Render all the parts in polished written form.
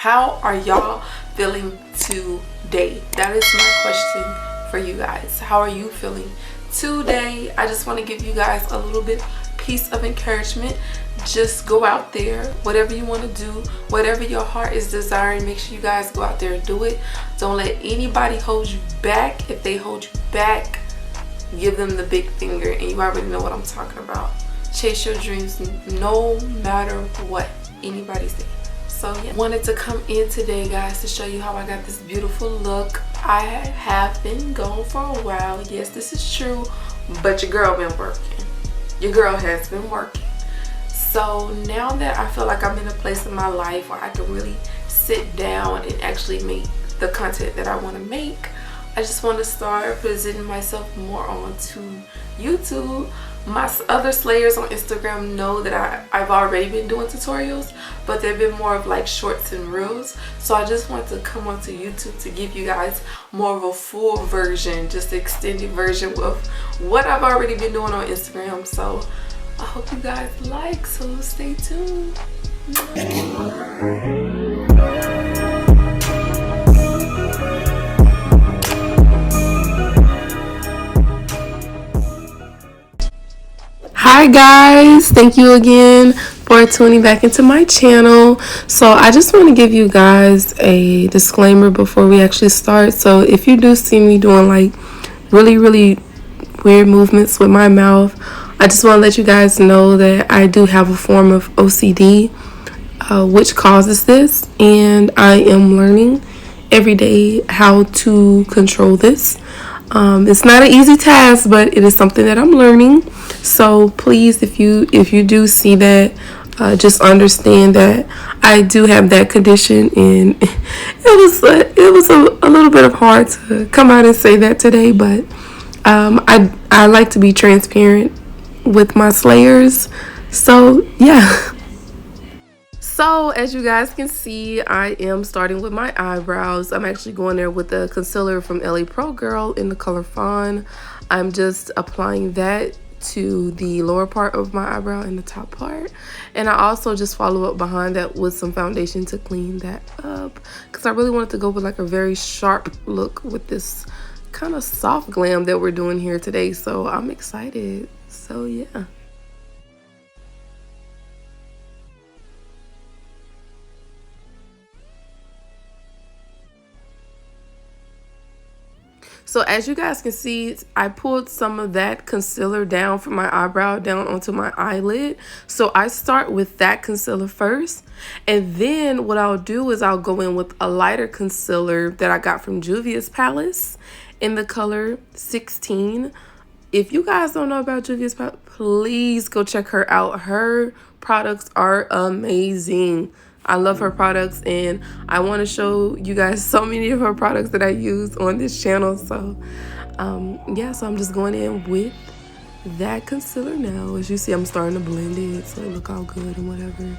How are y'all feeling today? That is my question for you guys. How are you feeling today? I just want to give you guys a little bit piece of encouragement. Just go out there, whatever you want to do, whatever your heart is desiring, make sure you guys go out there and do it. Don't let anybody hold you back. If they hold you back, give them the big finger, and you already know what I'm talking about. Chase your dreams no matter what anybody says. So yeah, wanted to come in today, guys, to show you how I got this beautiful look. I have been gone for a while. Yes, this is true, but your girl been working. Your girl has been working. So now that I feel like I'm in a place in my life where I can really sit down and actually make the content that I want to make, I just want to start presenting myself more onto YouTube. My other slayers on Instagram know that I've already been doing tutorials, but they've been more of like shorts and reels. So I just want to come onto YouTube to give you guys more of a full version, just an extended version of what I've already been doing on Instagram. So I hope you guys like, so stay tuned. Hi guys, thank you again for tuning back into my channel. So I just want to give you guys a disclaimer before we actually start. So if you do see me doing like really weird movements with my mouth, I just want to let you guys know that I do have a form of OCD which causes this, and I am learning every day how to control this. It's not an easy task, but it is something that I'm learning. So please, if you do see that, just understand that I do have that condition, and it was a little bit of hard to come out and say that today, but I like to be transparent with my slayers. So yeah. So as you guys can see, I am starting with my eyebrows. I'm actually going there with the concealer from LA Pro Girl in the color Fawn. I'm just applying that to the lower part of my eyebrow and the top part, and I also just follow up behind that with some foundation to clean that up, because I really wanted to go with like a very sharp look with this kind of soft glam that we're doing here today. So I'm excited. So yeah. So as you guys can see, I pulled some of that concealer down from my eyebrow down onto my eyelid. So I start with that concealer first, and then what I'll do is I'll go in with a lighter concealer that I got from Juviasplace in the color 16. If you guys don't know about Juviasplace, please go check her out. Her products are amazing. I love her products, and I want to show you guys so many of her products that I use on this channel. So yeah, so I'm just going in with that concealer now. As you see, I'm starting to blend it so it look all good and whatever.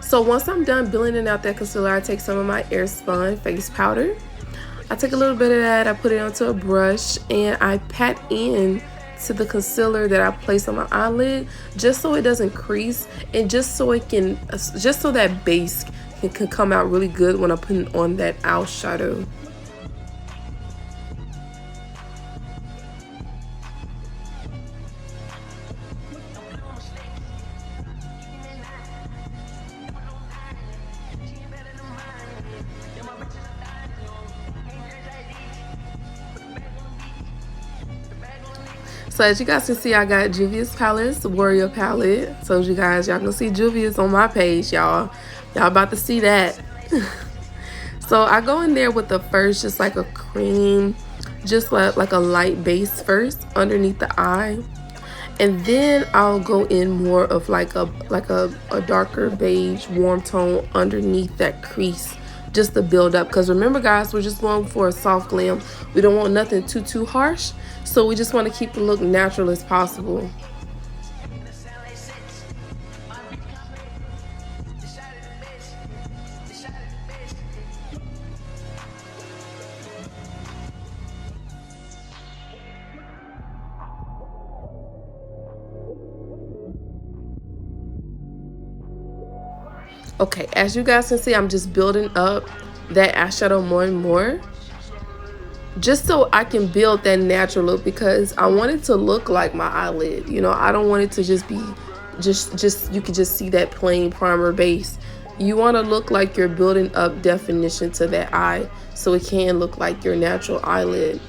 So once I'm done blending out that concealer, I take some of my Airspun face powder. I take a little bit of that, I put it onto a brush, and I pat in to the concealer that I place on my eyelid, just so it doesn't crease, and just so that base can come out really good when I'm putting on that eyeshadow. So as you guys can see, I got Juviasplace Warrior palette. So you guys, y'all can see Juvia's on my page, y'all about to see that. So I go in there with the first, just like a cream, just like a light base first underneath the eye, and then I'll go in more of like a darker beige warm tone underneath that crease just to build up. Because remember guys, we're just going for a soft glam. We don't want nothing too harsh, so we just want to keep the look natural as possible. Okay, as you guys can see, I'm just building up that eyeshadow more and more, just so I can build that natural look, because I want it to look like my eyelid. You know, I don't want it to just be just you can just see that plain primer base. You want to look like you're building up definition to that eye, so it can look like your natural eyelid.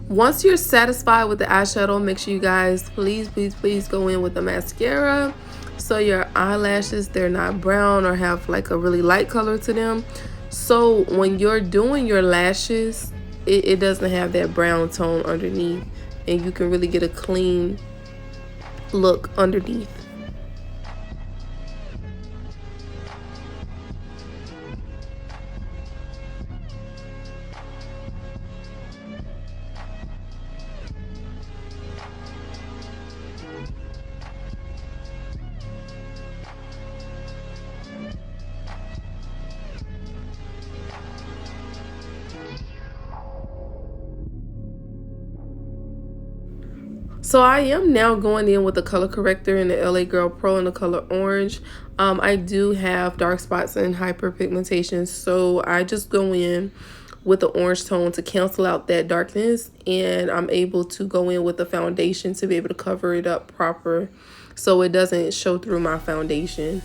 Once you're satisfied with the eyeshadow, make sure you guys please go in with the mascara, so your eyelashes, they're not brown or have like a really light color to them. So when you're doing your lashes, it doesn't have that brown tone underneath, and you can really get a clean look underneath. So I am now going in with the color corrector in the LA Girl Pro in the color orange. I do have dark spots and hyperpigmentation, so I just go in with the orange tone to cancel out that darkness, and I'm able to go in with the foundation to be able to cover it up proper so it doesn't show through my foundation.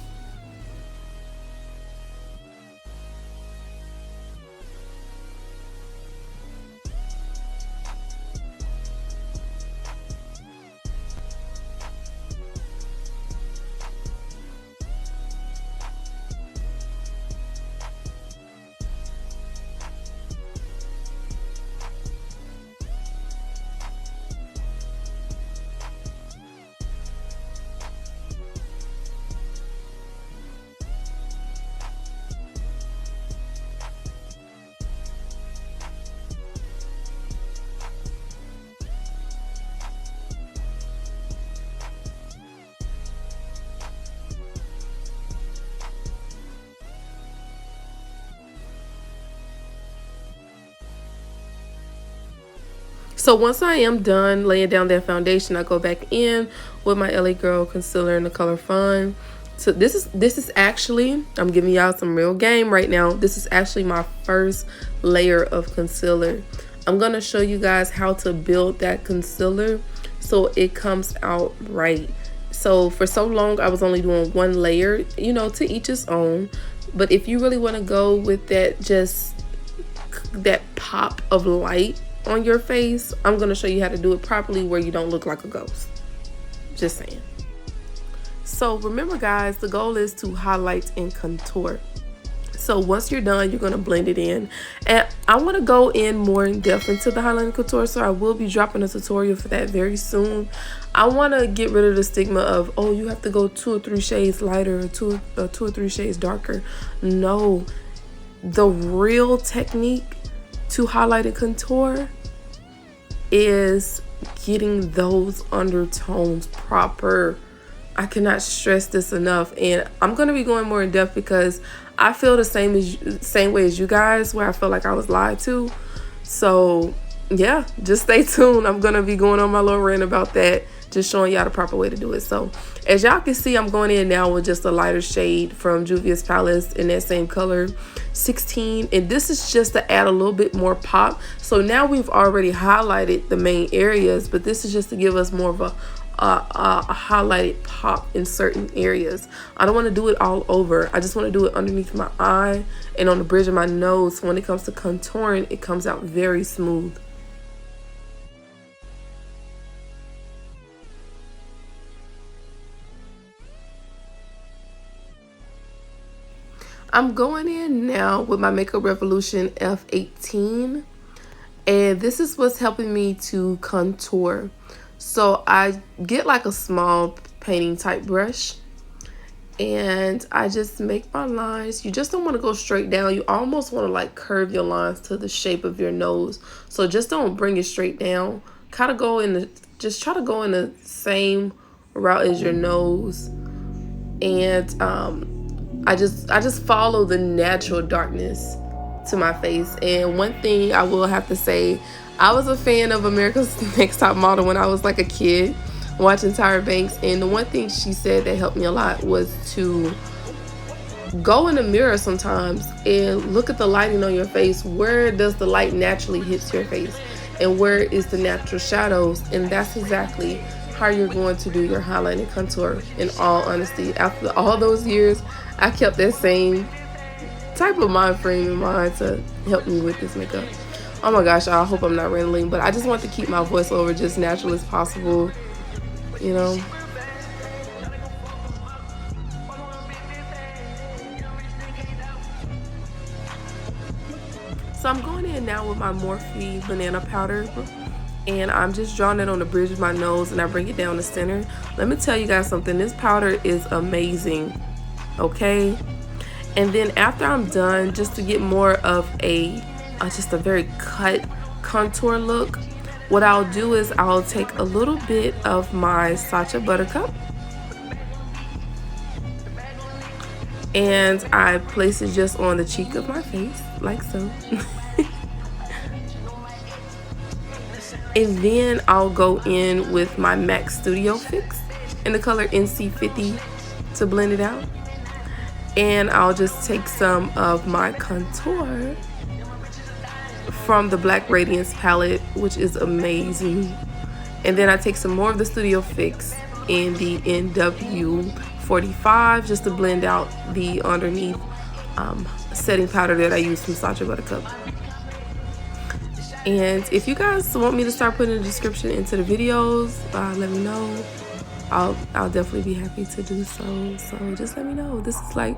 So once I am done laying down that foundation, I go back in with my LA Girl concealer in the color Fun. So this is actually, I'm giving y'all some real game right now. This is actually my first layer of concealer. I'm gonna show you guys how to build that concealer so it comes out right. So for so long I was only doing one layer, you know, to each his own. But if you really want to go with that, just that pop of light on your face, I'm going to show you how to do it properly where you don't look like a ghost. Just saying. So remember guys, the goal is to highlight and contour. So once you're done, you're going to blend it in, and I want to go in more in depth into the highlight and contour, so I will be dropping a tutorial for that very soon. I want to get rid of the stigma of, oh, you have to go 2 or 3 shades lighter or 2 or 3 shades darker. No, the real technique to highlight and contour is getting those undertones proper. I cannot stress this enough, and I'm going to be going more in depth because I feel the same way as you guys, where I feel like I was lied to. So yeah, just stay tuned. I'm going to be going on my little rant about that, just showing y'all the proper way to do it. So as y'all can see, I'm going in now with just a lighter shade from Juviasplace in that same color 16, and this is just to add a little bit more pop. So now we've already highlighted the main areas, but this is just to give us more of a highlighted pop in certain areas. I don't want to do it all over. I just want to do it underneath my eye and on the bridge of my nose. So when it comes to contouring, it comes out very smooth. I'm going in now with my Makeup Revolution F18, and this is what's helping me to contour. So I get like a small painting type brush, and I just make my lines. You just don't want to go straight down. You almost want to like curve your lines to the shape of your nose. So just don't bring it straight down. Kind of go in the, just try to go in the same route as your nose. And I just follow the natural darkness to my face. And one thing I will have to say, I was a fan of America's Next Top Model when I was like a kid, watching Tyra Banks, and the one thing she said that helped me a lot was to go in the mirror sometimes and look at the lighting on your face. Where does the light naturally hit your face, and where is the natural shadows? And that's exactly how you're going to do your highlight and contour. In all honesty, after all those years, I kept that same type of mind frame in mind to help me with this makeup. Oh my gosh, I hope I'm not rambling, but I just want to keep my voiceover just natural as possible, you know. So I'm going in now with my Morphe banana powder, and I'm just drawing it on the bridge of my nose, and I bring it down the center. Let me tell you guys something, this powder is amazing, okay? And then after I'm done, just to get more of a just a very cut contour look, what I'll do is I'll take a little bit of my Sacha Buttercup, and I place it just on the cheek of my face, like so. And then I'll go in with my MAC Studio Fix in the color NC50 to blend it out. And I'll just take some of my contour from the Black Radiance palette, which is amazing. And then I take some more of the Studio Fix in the NW45 just to blend out the underneath setting powder that I use from Sacha Buttercup. And if you guys want me to start putting the description into the videos, let me know. I'll definitely be happy to do so. So just let me know. This is like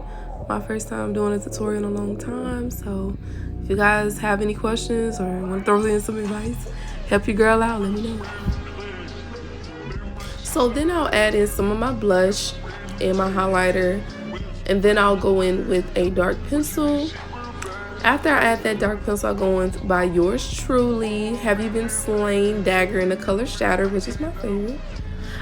my first time doing a tutorial in a long time. So if you guys have any questions or want to throw in some advice, help your girl out, let me know. So then I'll add in some of my blush and my highlighter, and then I'll go in with a dark pencil. After I add that dark pencil, I'll go in by yours truly, Have You Been Slain dagger in the color Shatter, which is my favorite.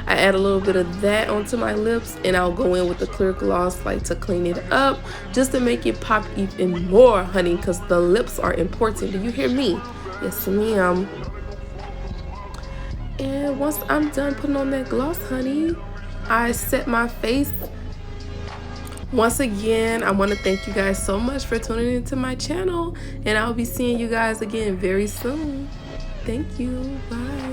I add a little bit of that onto my lips, and I'll go in with the clear gloss like to clean it up, just to make it pop even more, honey, because the lips are important. Do you hear me? Yes, ma'am. And once I'm done putting on that gloss, honey, I set my face. Once again, I want to thank you guys so much for tuning into my channel, and I'll be seeing you guys again very soon. Thank you. Bye.